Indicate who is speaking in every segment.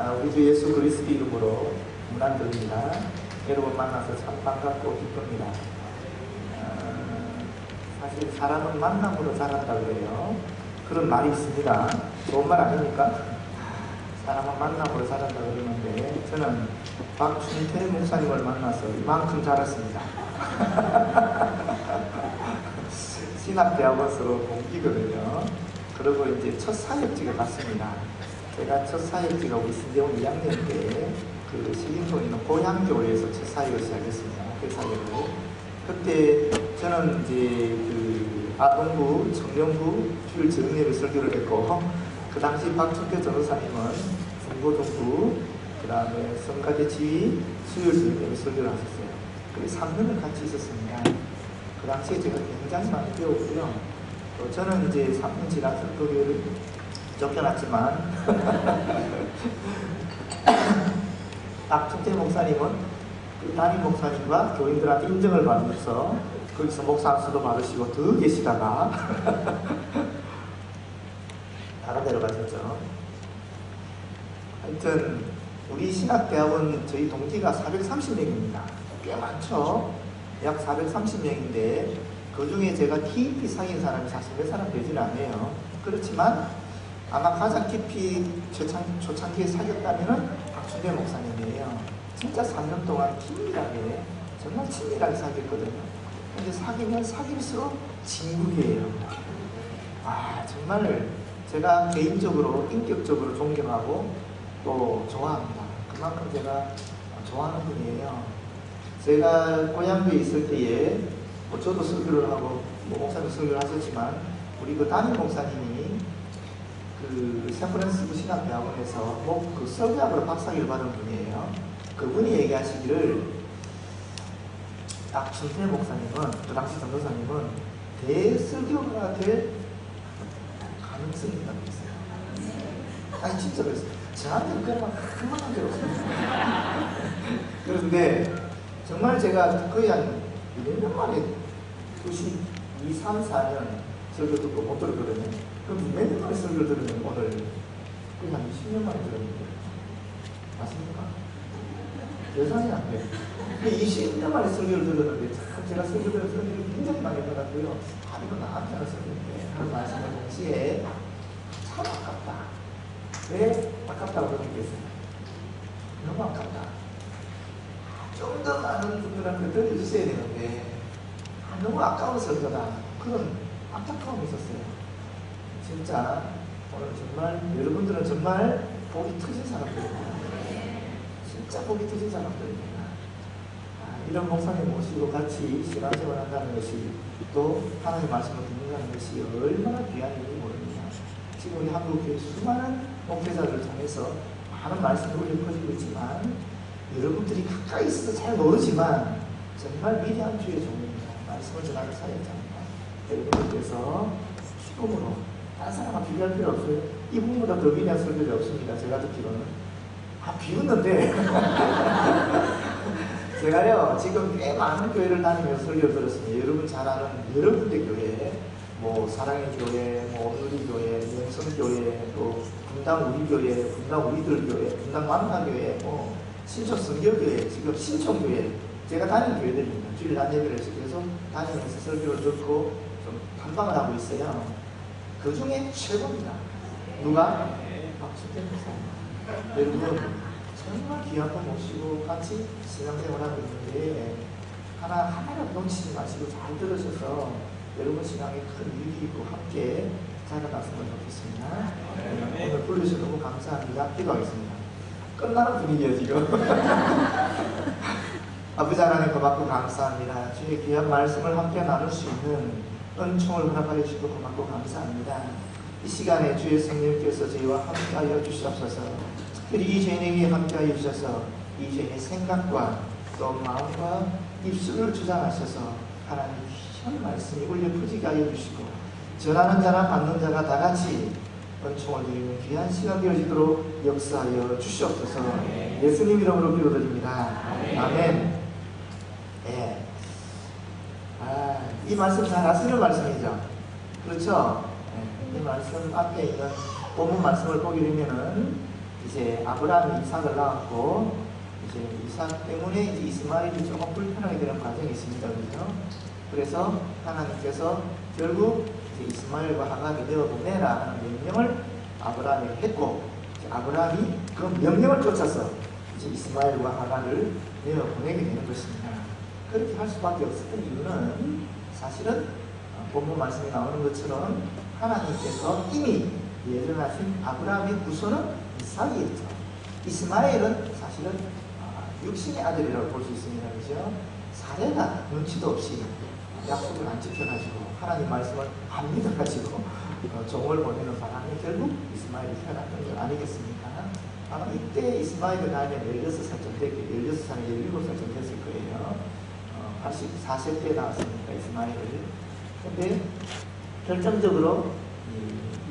Speaker 1: 우리 주 예수 그리스도 이름으로 문안드립니다. 여러분 만나서 참 반갑고 기쁩니다. 사실 사람은 만남으로 자란다 그래요. 그런 말이 있습니다. 좋은 말 아닙니까? 사람은 만남으로 자란다 그러는데 저는 박준태 목사님을 만나서 이만큼 자랐습니다. 신학대학원서로 동기거든요. 그리고 이제 첫 사역지가 갔습니다. 제가 첫 사역지가 우리 신대원 2학년 때 그 식인촌 있는 고향교회에서 첫 사역을 시작했습니다. 그 사역을. 그때 저는 이제 그 아동부, 청년부 주일 저녁예배 설교를 했고, 그 당시 박준태 전도사님은 중고등부, 그 다음에 성가대 지휘, 수요일 저녁예배 설교를 하셨어요. 그래서 3년을 같이 있었습니다. 그 당시에 제가 굉장히 많이 배웠고요. 또 저는 이제 3년 지나서 교회를 쫓겨났지만 박준태 목사님은 그 담임 목사님과 교인들한테 인정을 받으면서 거기서 목사 안수도 받으시고 더 계시다가 다른 데로 가셨죠. 하여튼 우리 신학대학원 저희 동기가 430명입니다. 꽤 많죠. 약 430명인데 그 중에 제가 깊이 사귄 사람이 사실 몇 사람 되지는 않아요. 그렇지만 아마 가장 깊이 초창기에 사귀었다면은 박준태 목사님이에요. 진짜 3년 동안 긴밀하게, 정말 친밀하게 사귀었거든요. 근데 사귀면 사귈수록 진국이에요. 정말 제가 개인적으로, 인격적으로 존경하고 또 좋아합니다. 그만큼 제가 좋아하는 분이에요. 제가 고향교에 있을 때에 저도 설교를 하고 목사님 설교를 하셨지만 우리 그 담임 목사님이 그 샌프란시스코 신학대학원에서 그 설교학으로 박사학위를 받은 분이에요. 그분이 얘기하시기를 박준태 목사님은, 그 당시 전도사님은 대설교가 될 가능성이 있다고 했어요. 아니 진짜 그랬어요. 저한테는 그런 그만한 게 없습니다. 그런데 정말 제가 거의 한 1년 만에 2, 3, 4년 설교 듣고 못 들었거든요. 그럼 몇 년 만에 설교를 들으면 오늘 거의 한 20년 만에 들었는데 맞습니까? 계산이 안 돼요. 20년 만에 설교를 들었는데 참 제가 설교를 굉장히 많이 받았고요. 이거 나한테 하는 설교인데 그런 말씀을 동시에 참 아깝다. 왜 아깝다고 느꼈어요? 너무 아깝다. 좀 더 많은 분들한테 들려주셔야 되는데 너무 아까운 설교다. 그런 안타까움이 있었어요. 진짜 오늘 정말 여러분들은 정말 복이 터진 사람들입니다. 진짜 복이 터진 사람들입니다. 이런 목사님 모시고 같이 신앙생활 한다는 것이 또 하나님의 말씀을 듣는다는 것이 얼마나 귀한 일인지 모릅니다. 지금 우리 한국교회 수많은 목회자들을 통해서 많은 말씀이 울려 퍼지고 있지만 여러분들이 가까이 있어서 잘 모르지만 정말 위대한 주의 종입니다. 말씀을 전하는 사역자입니다. 여러분들께서 기쁨으로 다른 사람과 비교할 필요 없어요. 이분보다 더 위대한 설교가 없습니다. 제가 듣기로는. 비웃는데 제가요 지금 꽤 많은 교회를 다니면서 설교를 들었습니다. 여러분 잘 아는 여러 군데 교회, 뭐 사랑의 교회, 뭐 오누리 교회, 명성교회, 또 분당 우리 교회, 분당 우리들 교회, 분당 만나교회, 뭐 신촌 성결교회, 지금 신촌교회, 제가 다니는 교회들입니다. 주일 낮 예배를 계속 다니면서 설교를 듣고 좀 탐방을 하고 있어요. 그 중에 최고입니다. 누가? 박준태 목사님. 여러분 정말 귀한 분 모시고 같이 신앙생활하고 있는데 하나라도 놓치지 마시고 잘 들으셔서 여러분 신앙에 큰 유익이 있고 함께 자라났으면 좋겠습니다. 오늘 불러주셔서 너무 감사합니다. 기도하겠습니다. 끝나는 분위기예요 지금. 아버지 하나님 고맙고 감사합니다. 주의 귀한 말씀을 함께 나눌 수 있는 은총을 허락하여 주시고 고맙고 감사합니다. 이 시간에 주의 성령께서 저희와 함께하여 주시옵소서. 특별히 이 죄인에게 함께하여 주셔서 이 죄인의 생각과 또 마음과 입술을 주장하셔서 하나님 귀한 말씀이 울려 퍼지게 하여 주시고 전하는 자나 받는 자가 다 같이 은총을 드리는 귀한 시간 되어지도록 역사하여 주시옵소서. 예수님 이름으로 기도드립니다. 아멘. 네. 이 말씀 잘 아시는 말씀이죠? 그렇죠? 이 말씀 앞에 있는 본문 말씀을 보게 되면은 이제 아브라함이 이삭을 낳았고, 이제 이삭 때문에 이제 이스마엘이 조금 불편하게 되는 과정이 있습니다. 그렇죠? 그래서 하나님께서 결국 이제 이스마엘과 하갈을 내어보내라 하는 명령을 아브라함이 했고, 아브라함이 그 명령을 쫓아서 이제 이스마엘과 하갈을 내어보내게 되는 것입니다. 그렇게 할 수밖에 없었던 이유는 사실은 본문 말씀에 나오는 것처럼 하나님께서 이미 예정하신 아브라함의 후손은 이삭이었죠. 이스마엘은 사실은 육신의 아들이라고 볼 수 있습니다. 그죠? 사례가 눈치도 없이 약속을 안 지켜가지고 하나님 말씀을 안 믿어가지고 종을 보내는 바람에 결국 이스마엘이 태어났던 것 아니겠습니까? 아마 이때 이스마엘을 낳으면 16살 좀 됐고 16살, 17살 좀 됐을 거예요. 84세 때 나왔으니까 이스마엘을. 근데 결정적으로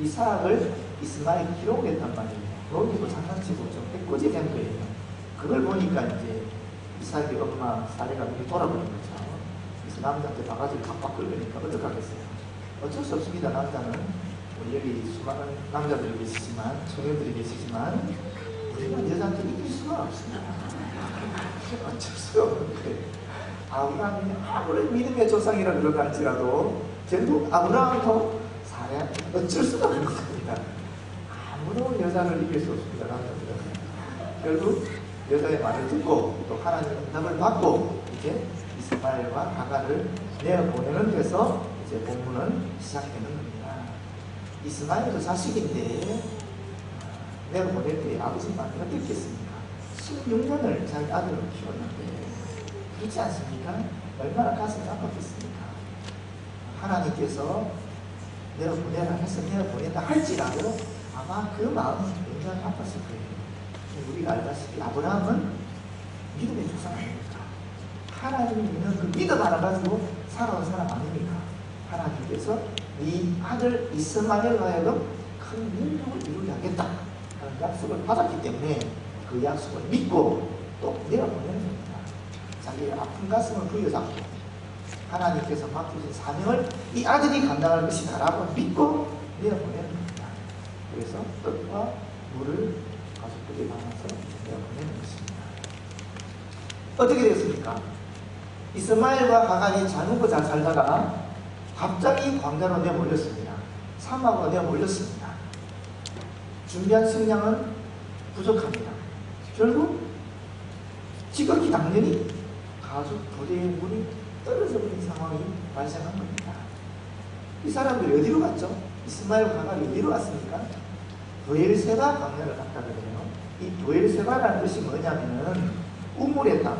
Speaker 1: 이삭을 이스마엘이 기록했단 말이에요. 로기도 장난치고 좀 해코지 된 거예요. 그걸 보니까 이제 이삭의 엄마 사례가 눈이 돌아버린 거죠. 그래서 남자한테 바가지를 팍팍 긁으니까 어떡하겠어요. 어쩔 수 없습니다. 남자는 여기 수많은 남자들이 계시지만, 청년들이 계시지만 우리는 여자한테 이길 수가 없습니다. 어쩔 수가 없는 거예요. 아브라함이 아무리 믿음의 조상이라 그러다 할지라도 결국 아브라함도 사례 어쩔 수가 없는 겁니다. 아무도 여자를 이길 수 없습니다. 남자들은. 결국 여자의 말을 듣고 또 하나님의 응답을 받고 이제 이스마엘과 하갈을 내어보내는 데서 이제 본문은 시작되는 겁니다. 이스마엘도 자식인데 내어보낼 때 아버지 마음이 어땠겠습니까? 16년을 자기 아들을 키웠는데 그렇지 않습니까? 얼마나 가슴이 아팠겠습니까? 하나님께서 내어보내라 해서 내어보낸다 할지라도 아마 그 마음이 굉장히 아팠을 거예요. 우리가 알다시피 아브라함은 믿음의 조상 아닙니까? 하나님이 있는 그 믿음 하나 가지고 살아온 사람 아닙니까? 하나님께서 이 아들 이스마엘로 하여금 큰 민족을 이루게 하겠다 하는 약속을 받았기 때문에 그 약속을 믿고 또 내어보내는 겁니다. 자기의 아픈 가슴을 부여잡고 하나님께서 맡기신 사명을 이 아들이 감당할 것이다라고 믿고 내어보내는 겁니다. 그래서 떡과 물을 가족들이 나눠서 내어보내는 것입니다. 어떻게 됐습니까? 이스마엘과 하갈이 잘 먹고 잘 살다가 갑자기 광야로 내몰렸습니다. 사막으로 내몰렸습니다. 준비한 식량은 부족합니다. 결국 지극히 당연히 가족 부대의 물이 떨어져 버린 상황이 발생한 겁니다. 이 사람들이 어디로 갔죠? 이스마엘과 하갈이 어디로 갔습니까? 브엘세바 광야를 갔다 그래요. 이 브엘세바라는 뜻이 뭐냐면은 우물의 땅,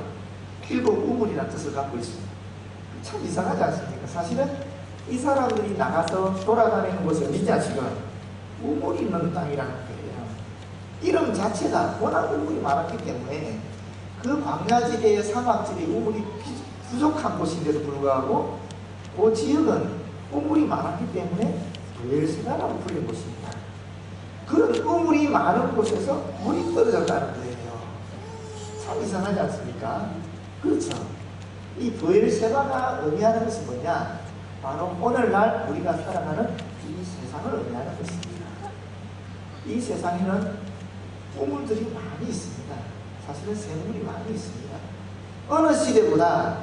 Speaker 1: 길고 우물이라는 뜻을 갖고 있습니다. 참 이상하지 않습니까? 사실은 이 사람들이 나가서 돌아다니는 곳이 어디냐 지금 우물이 있는 땅이라는 거예요. 이름 자체가 워낙 우물이 많았기 때문에 그 광야지대의 사막지대 우물이 부족한 곳인데도 불구하고 그 지역은 우물이 많았기 때문에 브엘세바라고 불린 곳입니다. 그런 우물이 많은 곳에서 물이 떨어졌다는 거예요. 참 이상하지 않습니까? 그렇죠. 이 브엘세바가 의미하는 것은 뭐냐? 바로 오늘날 우리가 살아가는 이 세상을 의미하는 것입니다. 이 세상에는 우물들이 많이 있습니다. 사실은 샘물이 많이 있습니다. 어느 시대보다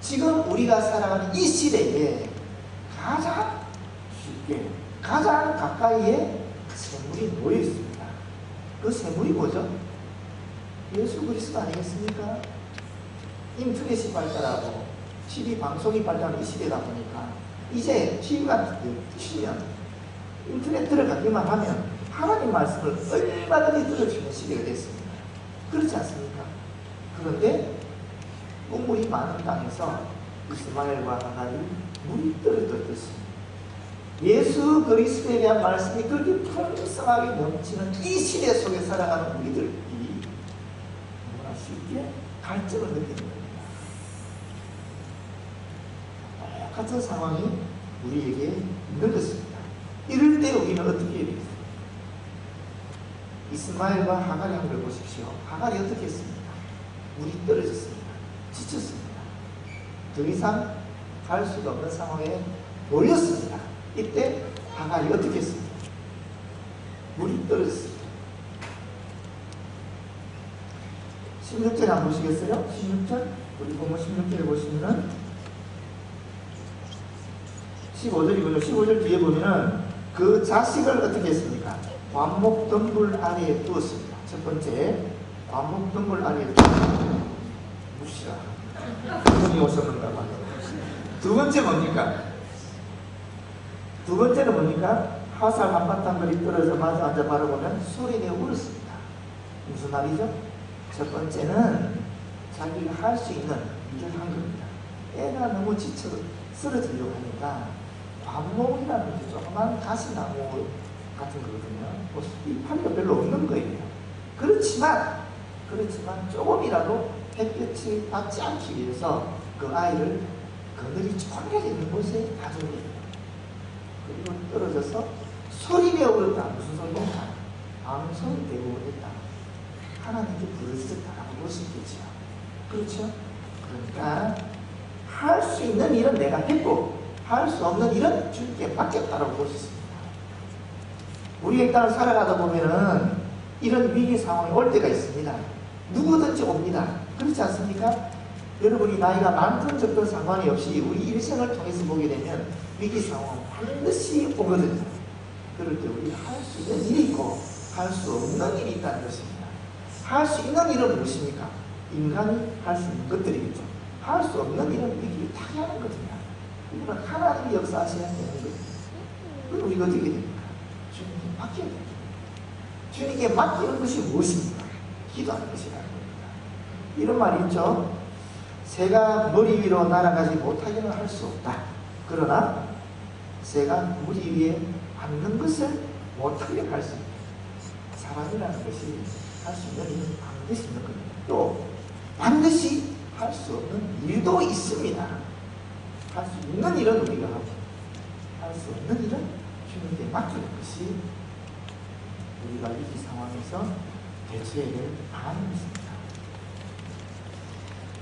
Speaker 1: 지금 우리가 살아가는 이 시대에 가장 쉽게, 가장 가까이에 샘물이 놓여 있습니다. 그 샘물이 뭐죠? 예수 그리스도 아니겠습니까? 인터넷이 발달하고 TV 방송이 발달하는 이 시대다 보니까 이제 TV가 뜨시면 인터넷 들어가기만 하면 하나님 말씀을 얼마든지 들을 수 있는 시대가 됐습니다. 그렇지 않습니까? 그런데 우물이 많은 땅에서 이스마엘과 하갈이 물이 떨어졌듯이 예수 그리스도에 대한 말씀이 그렇게 풍성하게 넘치는 이 시대 속에 살아가는 우리들이 너무나 쉽게 갈증을 느끼는 겁니다. 똑같은 상황이 우리에게 있는 것입니다. 이럴 때 우리는 어떻게 해야 되겠습니까? 이스마엘과 하갈이 한 걸 보십시오. 하갈이 어떻게 했습니까? 물이 떨어졌습니다. 지쳤습니다. 더 이상 갈 수가 없는 상황에 놓였습니다. 이때 하갈이 어떻게 했습니까? 물이 떨어졌습니다. 16절에 한번 보시겠어요? 16절? 우리 보면 16절에 보시면은 15절이군요. 15절 뒤에 보면은 그 자식을 어떻게 했습니까? 관목덤불 아래에 두었습니다. 첫 번째, 관목덤불 아래에 두었습니다. 무시라. 그분이 오셨는가 봐요. 두 번째 뭡니까? 두 번째는 뭡니까? 화살 한바탕거리 떨어져 마주 앉아 바라보면 소리내어 울었습니다. 무슨 말이죠? 첫 번째는 자기가 할 수 있는 일을 한 겁니다. 애가 너무 지쳐 쓰러지려고 하니까 관목이라는 게 조그만 가시나무 같은 거거든요. 뭐 이파리가 별로 없는 거예요. 그렇지만 조금이라도 햇볕이 받지 않기 위해서 그 아이를 그늘이 쫙 있는 곳에 가져옵니다. 그리고 떨어져서 소리내어 울었다. 무슨 소리인가? 암소리 대고 울었다. 하나님께 부르짖었다라고 볼 수 있겠죠. 그렇죠? 그러니까 할 수 있는 일은 내가 했고 할 수 없는 일은 주님께 맡겼다라고 볼 수 있습니다. 우리가 일단 살아가다 보면은 이런 위기 상황이 올 때가 있습니다. 누구든지 옵니다. 그렇지 않습니까? 여러분이 나이가 많든 적든 상관이 없이 우리 일생을 통해서 보게 되면 위기 상황은 반드시 오거든요. 그럴 때 우리가 할 수 있는 일이 있고 할 수 없는 일이 있다는 것입니다. 할 수 있는 일은 무엇입니까? 인간이 할 수 있는 것들이겠죠. 할 수 없는 일은 위기를 타개하는 거거든요. 이거는 하나님이 역사하셔야 되는 거예요. 그럼 우리가 어떻게 됩니까? 주님께 맡겨야 됩니다. 주님께 맡기는 것이 무엇입니까? 기도하는 것이라는 겁니다. 이런 말이 있죠. 새가 머리 위로 날아가지 못하기는 할 수 없다. 그러나 새가 머리 위에 앉는 것을 못하게 할 수 있다. 사람이라는 것이 할 수 있는 일은 반드시 있는 겁니다. 또 반드시 할 수 없는 일도 있습니다. 할 수 있는 일은 우리가 하고 할 수 없는 일은 주님께 맡기는 것이 우리가 위기 상황에서 대처해야 될 방안입니다.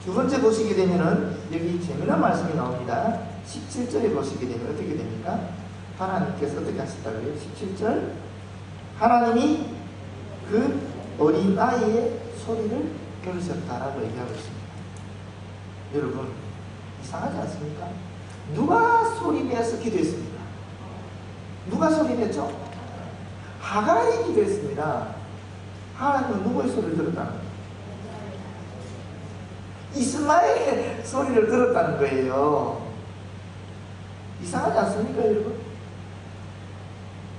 Speaker 1: 두 번째 보시게 되면은 여기 재미난 말씀이 나옵니다. 17절에 보시게 되면 어떻게 됩니까? 하나님께서 어떻게 하셨다고요? 17절 하나님이 그 어린아이의 소리를 들으셨다라고 얘기하고 있습니다. 여러분 이상하지 않습니까? 누가 소리내서 기도했습니까? 누가 소리냈죠? 하갈이 기도했습니다. 하나님은 누구의 소리를 들었다는 거예요? 이스마엘의 소리를 들었다는 거예요. 이상하지 않습니까, 여러분?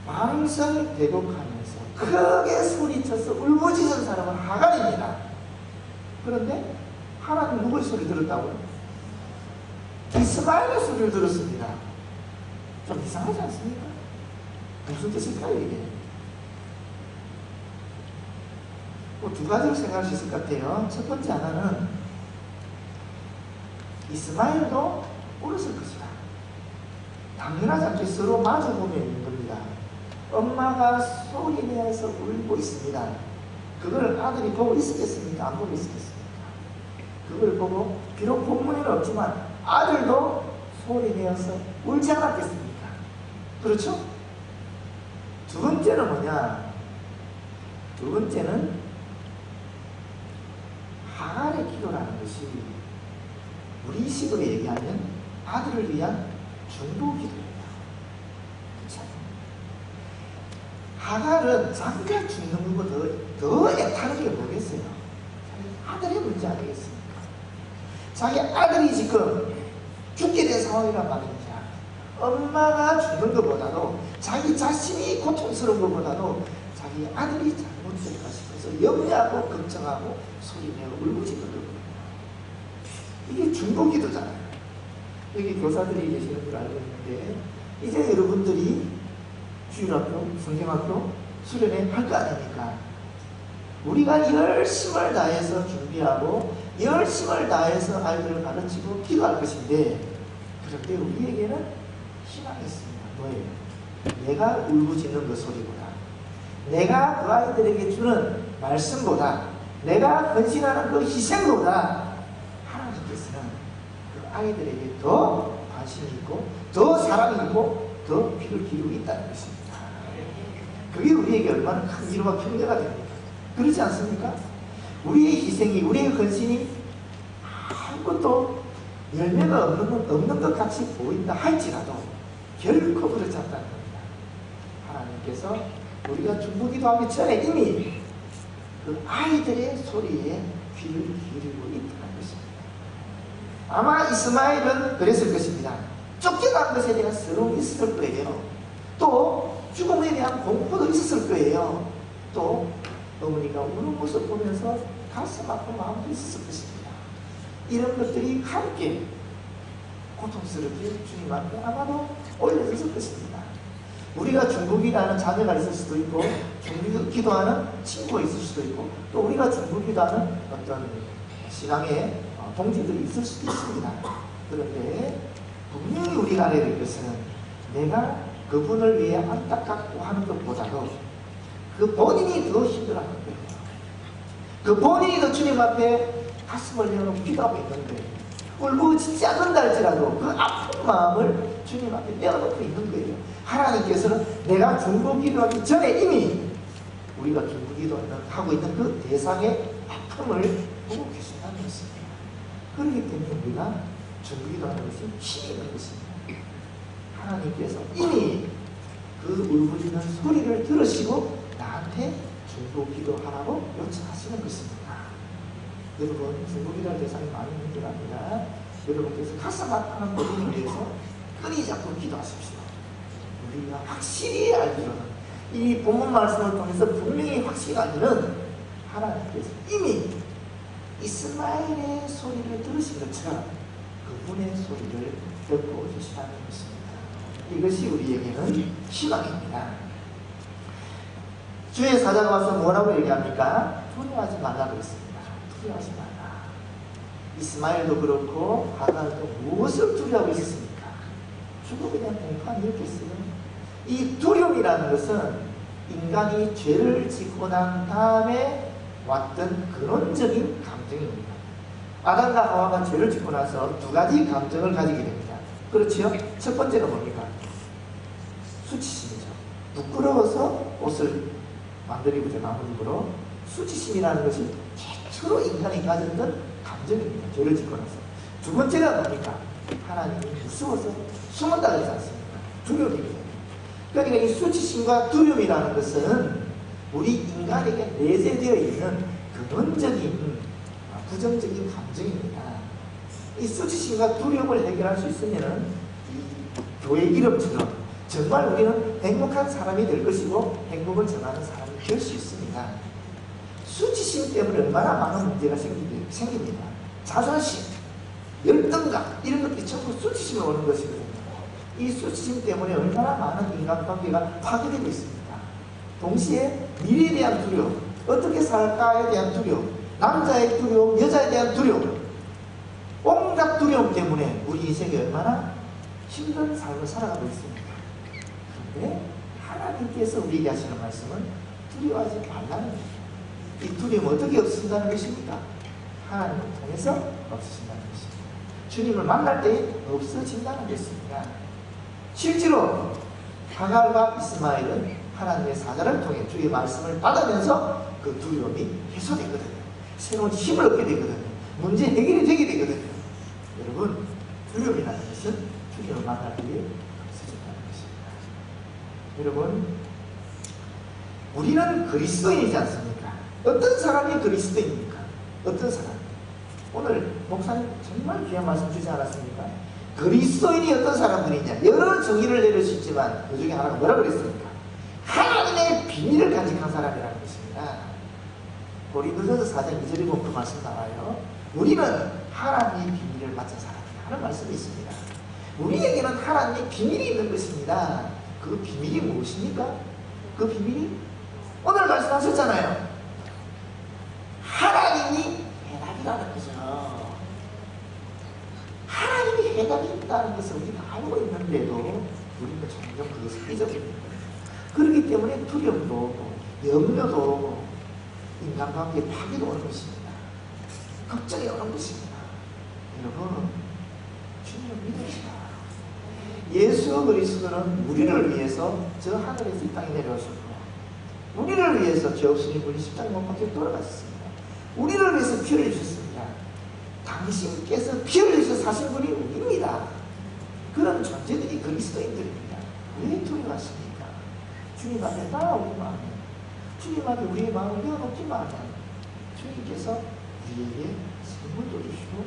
Speaker 1: 왕성이 대곡하면서 크게 소리쳐서 울부짖은 사람은 하갈입니다. 그런데 하나님 누구의 소리 들었다고요? 이스마엘의 소리를 들었습니다. 좀 이상하지 않습니까? 무슨 뜻일까요, 이게? 뭐 두 가지로 생각할 수 있을 것 같아요. 첫 번째 하나는 이스마엘도 울었을 것이다. 당연하지 않게 서로 마주보며 있는 겁니다. 엄마가 소리내어서 울고 있습니다. 그걸 아들이 보고 있었겠습니까? 안 보고 있었겠습니까? 그걸 보고 비록 본문에는 없지만 아들도 소리내어서 울지 않았겠습니까? 그렇죠? 두 번째는 뭐냐? 두 번째는 하갈의 기도라는 것이 우리 식으로 얘기하면 아들을 위한 중보 기도입니다. 그렇죠? 하갈은 자기가 죽는 것보다 더 애타는 게 뭐겠어요? 아들의 문제 아니겠습니까? 자기 아들이 지금 죽게 된 상황이란 말입니다. 엄마가 죽는 것보다도 자기 자신이 고통스러운 것보다도 자기 아들이 잘못될까 싶어서 염려하고 걱정하고 소리내어 울부짖는 거거든요. 이게 중보기도잖아요. 여기 교사들이 계시는 줄 알고 있는데 이제 여러분들이 주일학교, 성경학교 수련회 할 거 아닙니까? 우리가 열심을 다해서 준비하고 열심을 다해서 아이들을 가르치고 기도할 것인데 그런데 우리에게는 희망이 있습니다. 뭐예요? 내가 울부짖는 그 소리보다 내가 그 아이들에게 주는 말씀보다 내가 헌신하는 그 희생보다 하나님께서는 그 아이들에게 더 관심이 있고 더 사랑이 있고 더 귀를 기울이고 있다는 것입니다. 그게 우리에게 얼마나 큰 위로와 격려가 됩니까? 그렇지 않습니까? 우리의 희생이, 우리의 헌신이 아무것도 열매가 없는 것 같이 보인다 할지라도 결코 그렇지 않다는 겁니다. 하나님께서 우리가 중보기도하기 전에 이미 그 아이들의 소리에 귀를 기울이고 있다는 것입니다. 아마 이스마엘은 그랬을 것입니다. 쫓겨난 것에 대한 서러움이 있었을 거예요. 또 죽음에 대한 공포도 있었을 거예요. 또 어머니가 우는 모습 보면서 가슴 아픈 마음도 있었을 것입니다. 이런 것들이 함께 고통스럽게 주님 앞에 아마도 올려졌을 것입니다. 우리가 중보기도하는 자녀가 있을 수도 있고, 중보기도하는 친구가 있을 수도 있고, 또 우리가 중보기도하는 어떤 신앙의 동지들이 있을 수도 있습니다. 그런데 분명히 우리가 알아야 될 것은 내가 그분을 위해 안타깝고 하는 것보다도 그 본인이 더 힘들어하는 거예요. 그 본인이 더 주님 앞에 가슴을 내어놓고 기도하고 있는데 울부짖지 않는다 할지라도 그 아픈 마음을 주님 앞에 내어놓고 있는 거예요. 하나님께서는 내가 중보기도하기 전에 이미 우리가 중보기도하고 있는 그 대상의 아픔을 보고 계신다는 것입니다. 그렇기 때문에 우리가 중보기도하는 것이 힘이 있는 것입니다. 하나님께서 이미 그 울부짖는 소리를 들으시고 나한테 중보기도하라고 요청하시는 것입니다. 여러분, 중보기도할 대상이 많이 있는 줄 압니다. 여러분께서 가슴 아파하는 본인을 위해서 끊이지 않고 기도하십시오. 우리가 확실히 알기로는 이 본문 말씀을 통해서 분명히 확실히 알기는 하나님께서 이미 이스마엘의 소리를 들으신 것처럼 그분의 소리를 듣고 계시다는 것입니다. 이것이 우리에게는 희망입니다. 주의 사자가 와서 뭐라고 얘기합니까? 두려워하지 말라고 했습니다. 두려워하지 말라. 이스마엘도 그렇고 하갈도 무엇을 두려워하고 있었습니까? 죽음에 대한 공포가 아니었겠어요? 이 두려움이라는 것은 인간이 죄를 짓고 난 다음에 왔던 근원적인 감정입니다. 아담과 하와가 죄를 짓고 나서 두 가지 감정을 가지게 됩니다. 그렇지요? 첫 번째는 뭡니까? 수치심이죠. 부끄러워서 옷을 만들이고자 남은 입으로 수치심이라는 것이 최초로 인간이 가졌던 감정입니다. 죄를 짓고 나서. 두 번째가 뭡니까? 하나님이 무서워서 숨었다 그러지 않습니까? 두려움이거든요. 그러니까 이 수치심과 두려움이라는 것은 우리 인간에게 내재되어 있는 근원적인 부정적인 감정입니다. 이 수치심과 두려움을 해결할 수 있으면 이 교회 이름처럼 정말 우리는 행복한 사람이 될 것이고 행복을 전하는 사람이 될 수 있습니다. 수치심 때문에 얼마나 많은 문제가 생깁니다. 자존심, 열등감 이런 것들이 전부 수치심에 오는 것이거든요. 이 수치심 때문에 얼마나 많은 인간관계가 파괴되고 있습니다. 동시에 미래에 대한 두려움, 어떻게 살까에 대한 두려움, 남자의 두려움, 여자에 대한 두려움, 온갖 두려움 때문에 우리 인생이 얼마나 힘든 삶을 살아가고 있습니다. 그런데 하나님께서 우리에게 하시는 말씀은 두려워하지 말라는 거예요. 이 두려움은 어떻게 없어진다는 것입니까? 하나님을 통해서 없어진다는 것입니다. 주님을 만날 때 없어진다는 것입니다. 실제로 하갈과 이스마엘은 하나님의 사자를 통해 주의 말씀을 받으면서 그 두려움이 해소되거든요. 새로운 힘을 얻게 되거든요. 문제 해결이 되게 되거든요. 여러분, 두려움이라는 것은 주님을 만날 때에 없어진다는 것입니다. 여러분, 우리는 그리스도인이지 않습니까? 어떤 사람이 그리스도인입니까? 어떤 사람? 오늘 목사님 정말 귀한 말씀 주지 않았습니까? 그리스도인이 어떤 사람들이냐? 여러 정의를 내릴 수 있지만 그 중에 하나가 뭐라고 그랬습니까? 하나님의 비밀을 간직한 사람이라는 것입니다. 고린도전서 4장 2절에 보면 그 말씀 나와요. 우리는 하나님의 비밀을 맡은 사람이다 하는 말씀이 있습니다. 우리에게는 하나님의 비밀이 있는 것입니다. 그 비밀이 무엇입니까? 그 비밀이 오늘 말씀하셨잖아요. 하나님이 해답이라는 거죠. 하나님이 해답이 있다는 것을 우리가 알고 있는데도 우리는 점점 그것을 잊어버립니다. 그렇기 때문에 두려움도 오고 염려도 오고 인간관계에 파괴도 오는 것입니다. 걱정이 오는 것입니다. 여러분, 주님을 믿으시라. 예수 그리스도는 우리를 위해서 저 하늘에서 이 땅에 내려오셨고 우리를 위해서 죄 없으니 우리 십자가에 못 박혀 돌아가셨습니다. 우리를 위해서 피 흘리셨습니다. 당신께서 피 흘리셔서 사신 분이 우리입니다. 그런 존재들이 그리스도인들입니다. 왜 두려워하십니까? 주님 앞에 따라오기만, 주님 앞에 우리의 마음을 내어놓기만 하면 주님께서 우리에게 선물도 주시고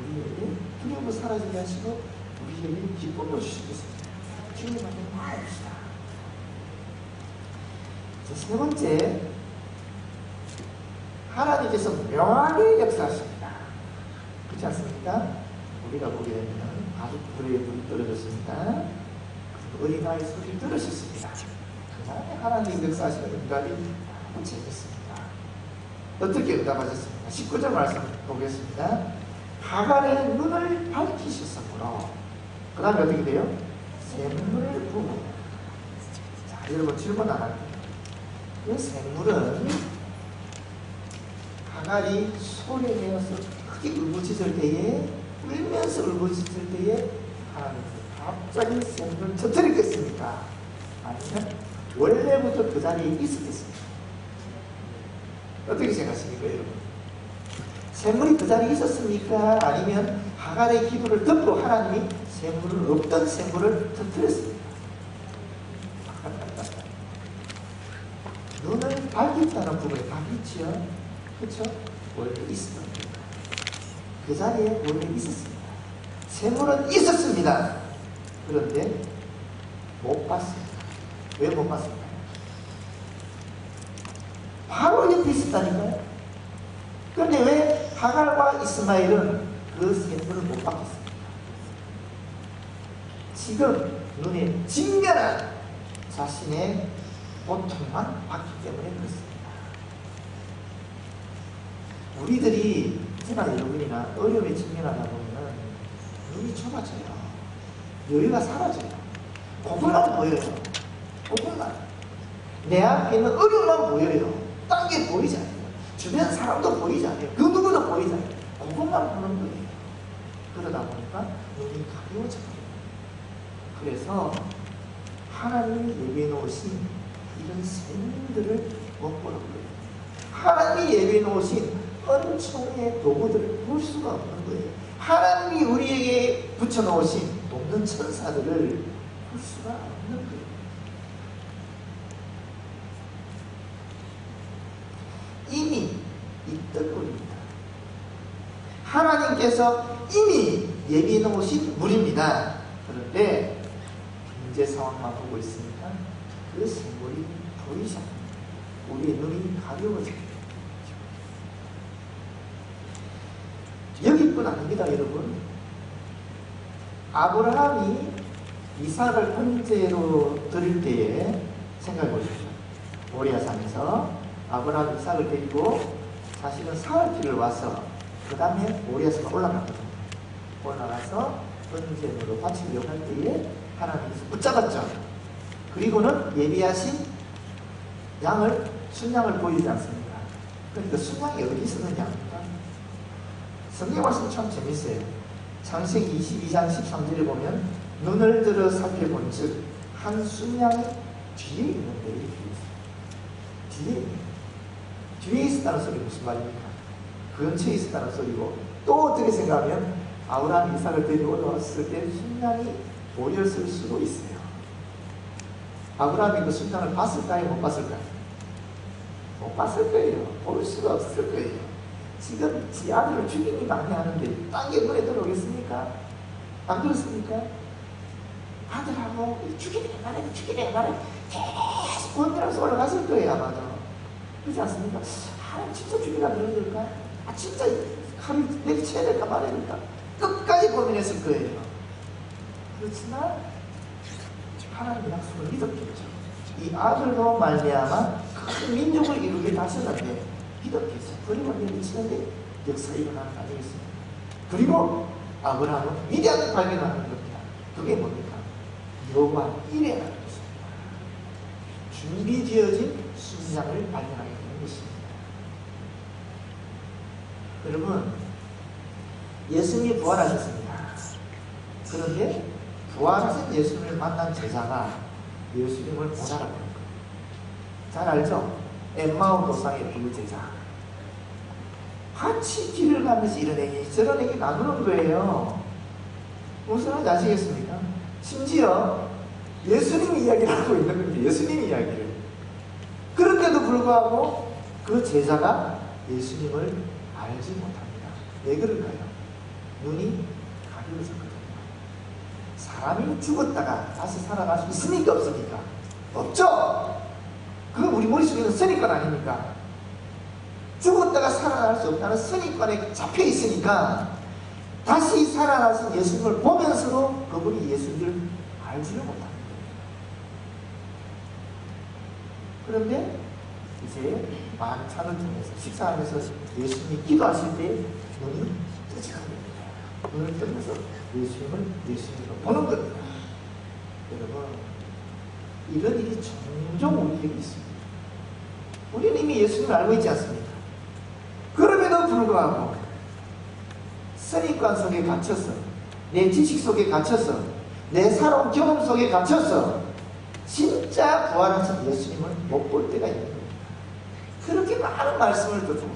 Speaker 1: 우리에게 두려움을 사라지게 하시고 우리에게 기쁨을 주시겠습니다. 주님 앞에 나아옵시다. 세 번째, 하나님께서 묘하게 역사하십니다. 그렇지 않습니까? 우리가 보게 되면 가족들의 물이 떨어졌습니다. 어린아이 소리를 들으셨습니다. 그 다음에 하나님 역사하시는 응답이 너무 재밌습니다. 어떻게 응답하셨습니까? 19절 말씀 보겠습니다. 하갈의 눈을 밝히셨으므로 그 다음에 어떻게 돼요? 샘물을 부어. 자, 여러분 질문 안 할게요. 그 샘물은 하갈이 소리 내어서 크게 울부짖을 때에, 울면서 울부짖을 때에 하나님께서 갑자기 샘물을 터뜨리겠습니까? 아니면 원래부터 그 자리에 있었겠습니까? 어떻게 생각하십니까, 여러분? 샘물이 그 자리에 있었습니까? 아니면 하갈의 기도를 듣고 하나님이 샘물을, 없던 샘물을 터뜨렸습니까? 눈을 밝혔다는 부분에 답이 있죠. 그렇죠? 원래 있었던 거예요. 그 자리에 원래 있었습니다. 샘물은 있었습니다. 그런데 못 봤습니다. 왜 못 봤습니까? 바로 옆에 있었다니까요. 그런데 왜 하갈과 이스마엘은 그 샘물을 못 봤겠습니까? 지금 눈에 직면한 자신의 고통만 봤기 때문에 그렇습니다. 우리들이 저나 여러분이나 어려움에 직면하다 보면 눈이 좁아져요. 여유가 사라져요. 그것만 보여요. 그것만. 내 앞에 있는 어려움만 보여요. 딴 게 보이지 않아요. 주변 사람도 보이지 않아요. 그 누구도 보이지 않아요. 그것만 보는 거예요. 그러다 보니까 눈이 가려워져 버려요. 그래서 하나님이 예비해 놓으신 이런 샘들을 못 보는 거예요. 하나님이 예비해 놓으신 은총의 도구들을 볼 수가 없는 거예요. 하나님이 우리에게 붙여놓으신 돕는 천사들을 볼 수가 없는 거예요. 이미 있던 물입니다. 하나님께서 이미 예비해 놓으신 물입니다. 그런데 현재 상황만 보고 있으니까 그 샘물이 보이지 않습니다. 우리의 눈이 가려워집니다. 여기뿐 아닙니다, 여러분. 아브라함이 이삭을 번제로 드릴 때에 생각해 보십시오. 모리아산에서 아브라함이 이삭을 데리고 사실은 사흘길을 와서 그 다음에 모리아산에 올라갔거든요. 올라가서 번제로 바치려고 할 때에 하나님께서 붙잡았죠. 그리고는 예비하신 양을, 순양을 보이지 않습니까? 그러니까 순양이 어디 있었느냐? 성경 말씀 참 재밌어요. 창세기 22장 13절에 보면 눈을 들어 살펴본 즉 한 순양이 뒤에 있는데 이렇게 있어요. 뒤에 있었다는 소리 무슨 말입니까? 근처에 있었다는 소리고, 또 어떻게 생각하면 아브라함이 이삭을 데리고 올라왔을 때 순양이 보였을 수도 있어요. 아브라함이 그 순양을 봤을까요? 못 봤을까요? 못 봤을 거예요. 볼 수가 없을 거예요. 지금 지 아들을 죽이니 망해하는데 딴 게 눈에 들어오겠습니까? 안 그렇습니까? 아들하고 죽이네 말해 계속 권면하면서 올라갔을 거예요 아마도. 그렇지 않습니까? 아 진짜 죽이라 그래야 될까? 아 진짜 칼을 내리쳐야 될까 말해야 될까? 끝까지 고민했을 거예요. 그렇지만 하나님의 약속을 믿었겠죠. 이 아들로 말미암아 큰 민족을 이루게 하셨는데 믿었겠죠. 그리고 내리치는데 역사 일어나는 거 아니겠습니까? 그리고 아브라함은 위대한 발견하는 겁니다. 그게 뭡니까? 여호와 이레라는 것입니다. 준비되어진 순양을 발견하게 되는 것입니다. 여러분, 예수님이 부활하셨습니다. 그런데 부활하신 예수님을 만난 제자가 예수님을 못 알아보는 거예요. 잘 알죠? 엠마오 도상의 두 제자. 같이 길을 가면서 이런 얘기 저런 얘기 나누는 거예요. 무슨 말인지 아시겠습니까? 심지어 예수님이 이야기를 하고 있는 건데 예수님이 이야기를. 그런데도 불구하고 그 제자가 예수님을 알지 못합니다. 왜 그럴까요? 눈이 가려졌거든요. 사람이 죽었다가 다시 살아날 수 있습니까? 없습니까? 없죠? 그건 우리 머릿속에는 선입관 아닙니까? 죽었다가 살아날 수 없다는 선입관에 잡혀 있으니까 다시 살아나신 예수님을 보면서도 그분이 예수님을 알지를 못합니다. 그런데 이제 만찬을 통해서 식사하면서 예수님이 기도하실 때 눈이 뜨지가 됩니다. 눈을 뜨면서 예수님을 보는 겁니다. 여러분, 이런 일이 종종 우리에게 있습니다. 우리는 이미 예수님을 알고 있지 않습니까? 그럼에도 불구하고 선입관 속에 갇혀서, 내 지식 속에 갇혀서, 내 살아온 경험 속에 갇혀서 진짜 부활하신 예수님을 못 볼 때가 있는 겁니다. 그렇게 많은 말씀을 듣고,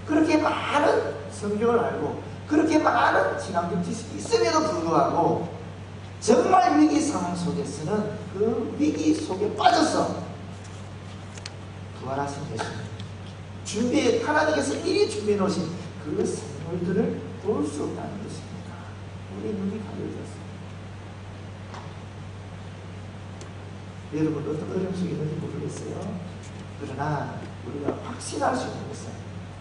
Speaker 1: 그렇게 많은 성경을 알고, 그렇게 많은 신앙적 지식이 있음에도 불구하고 정말 위기 상황 속에서는 그 위기 속에 빠져서 부활하신 예수님, 하나님께서 미리 준비해 놓으신 그 선물들을 볼 수 없다는 것입니다. 우리 눈이 가려졌습니다. 여러분 어떤 어려움 속에 있는지 모르겠어요. 그러나 우리가 확신할 수 있는 것은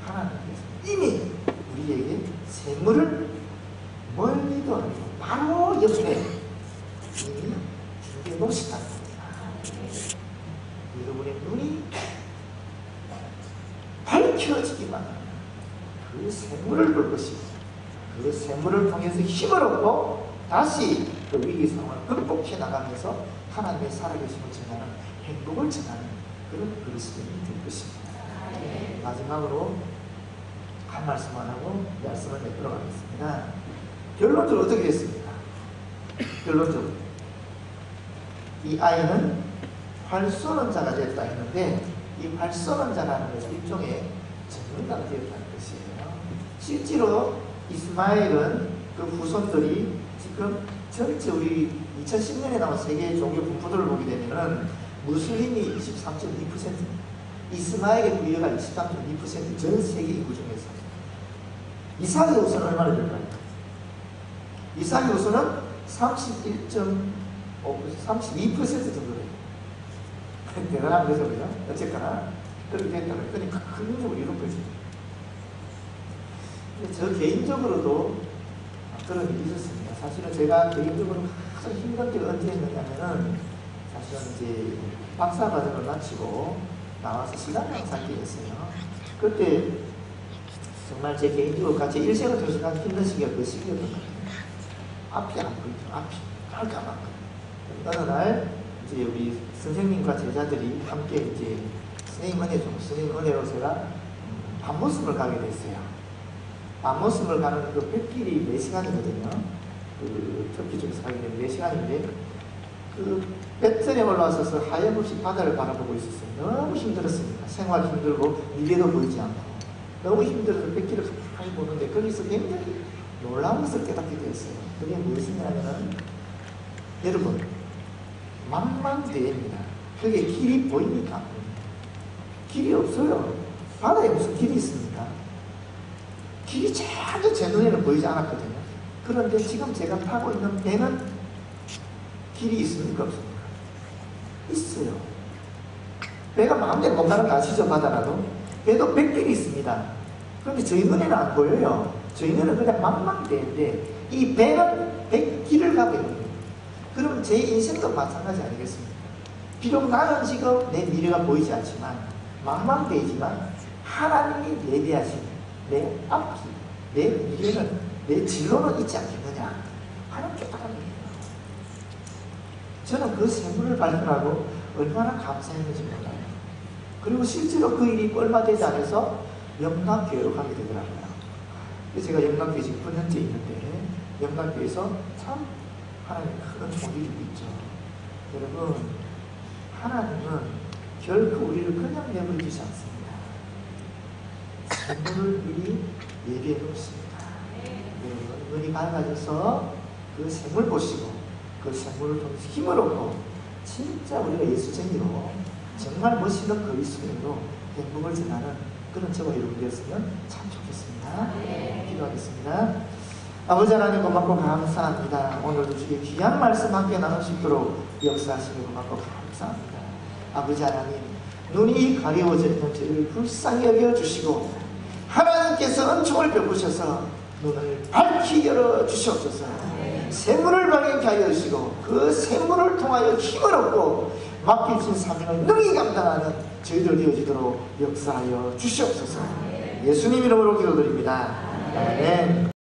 Speaker 1: 하나님께서 이미 우리에게 샘물을 멀리도 아니고 바로 옆에 이미 준비해 놓으셨다는 겁니다. 여러분의 눈이 밝혀지기만 하면 그 샘물을 볼 것이고 그 샘물을 통해서 힘을 얻고 다시 그 위기 상황을 극복해 나가면서 하나님의 살아계심을 전하는 행복을 전하는 그런 그리스도인이 될 것입니다. 마지막으로 한 말씀만 하고 말씀을 맺도록 하겠습니다. 결론적으로 어떻게 됐습니까? 결론적으로 이 아이는 활 쏘는 자가 됐다 했는데 이 활 쏘는 자라는 것은 일종의 전문가가 되었다는 것이에요. 실제로 이스마엘은 그 후손들이 지금 전체 우리 2010년에 나온 세계 종교 분포도를 보게 되면은 무슬림이 23.2%입니다. 이스마엘의 부여가 23.2% 전 세계 인구 중에서. 이삭의 후손은 얼마나 될까요? 이삭의 후손은 32% 정도 돼요. 대단한 거죠, 그죠? 어쨌거나 그렇게 됐다는 그러니까 큰 민족을 이룬 거죠. 저 개인적으로도 그런 일이 있었습니다. 사실은 제가 개인적으로 가장 힘든 때가 언제였느냐면은 사실은 이제 박사 과정을 마치고 나와서 시간을 살게 됐어요. 그때 정말 제 개인적으로 같이 일생을 통해서 가장 힘든 시기가 그 시기였던 것 같아요. 앞이 안 보이죠. 앞이 깜깜하거든요. 어느 날 이제 우리 선생님과 제자들이 함께 이제 선생님 은혜로 제가 밤모습을 가게 됐어요. 밤모습을 가는 그 백길이 4시간이거든요. 그 터키 쪽에서 가게 되면 4시간인데 그 배틀에 올라와서 하염없이 바다를 바라보고 있었어요. 너무 힘들었습니다. 생활 힘들고 미래도 보이지 않고 너무 힘들어서 백길을 가까이 보는데 거기서 굉장히 놀라운 것을 깨닫게 되었어요. 그게 무엇이냐면 여러분 망망대해입니다. 그게 길이 보입니까? 길이 없어요. 바다에 무슨 길이 있습니까? 길이 전혀 제 눈에는 보이지 않았거든요. 그런데 지금 제가 타고 있는 배는 길이 있습니까? 없습니까? 있어요. 배가 마음대로 못 가는 거 아시죠? 바다라도. 배도 백길이 있습니다. 그런데 저희 눈에는 안 보여요. 저희 눈에는 그냥 망망대해인데 이 배는 백길을 가고 있는 거예요. 그럼 제 인생도 마찬가지 아니겠습니까? 비록 나는 지금 내 미래가 보이지 않지만 망망대해지만 하나님이 예비하신 내 앞길, 내 미래는, 내 진로는 있지 않겠느냐? 하나님 깨달은 거예요. 저는 그 샘물을 발견하고 얼마나 감사했는지 몰라요. 그리고 실제로 그 일이 얼마 되지 않아서 영락교회로 가게 되더라고요. 제가 영락교회 지금 9년째 있는데 영락교회에서 참 하나님 큰 종기를 있죠. 여러분, 하나님은 결코 우리를 그냥 내버려 두지 않습니다. 샘물을 미리 예비해 놓습니다. 여러분, 눈이 밝아져서 그 샘물 보시고 그 샘물을 통해서 힘을 얻고 진짜 우리가 예수쟁이로 정말 멋있는 그리스도인으로 행복을 전하는 그런 저와 여러분 되었으면 참 좋겠습니다. 기도하겠습니다. 아버지 하나님 고맙고 감사합니다. 오늘도 주의 귀한 말씀 함께 나눌 수 있도록 역사하시며 고맙고 감사합니다. 아버지 하나님, 눈이 가려워져 있는 저희를 불쌍히 여겨주시고 하나님께서 은총을 베푸셔서 눈을 밝히 열어주시옵소서. 샘물을 발견케 하여 주시고 그 샘물을 통하여 힘을 얻고 맡겨주신 사명을 능히 감당하는 저희들 되어지도록 역사하여 주시옵소서. 예수님 이름으로 기도드립니다. 아멘.